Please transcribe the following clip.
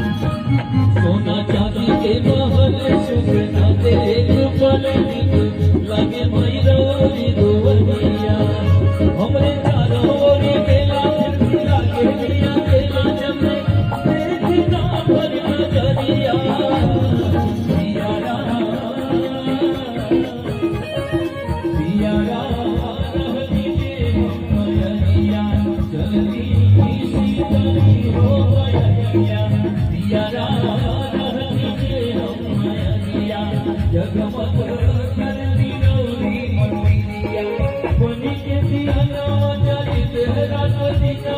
सोना चांदी के महल सुख ना देख पल लगे भैरवी दुवरिया हमरे चारों ओर बेला लागे दिया बेला जब देखता पर नजरिया पियारा रहती के मयरिया जल्दी सीतली हो मयरिया पियारा जगमग करती रौनी मंदिरिया बनी के दिया जलित रात दिया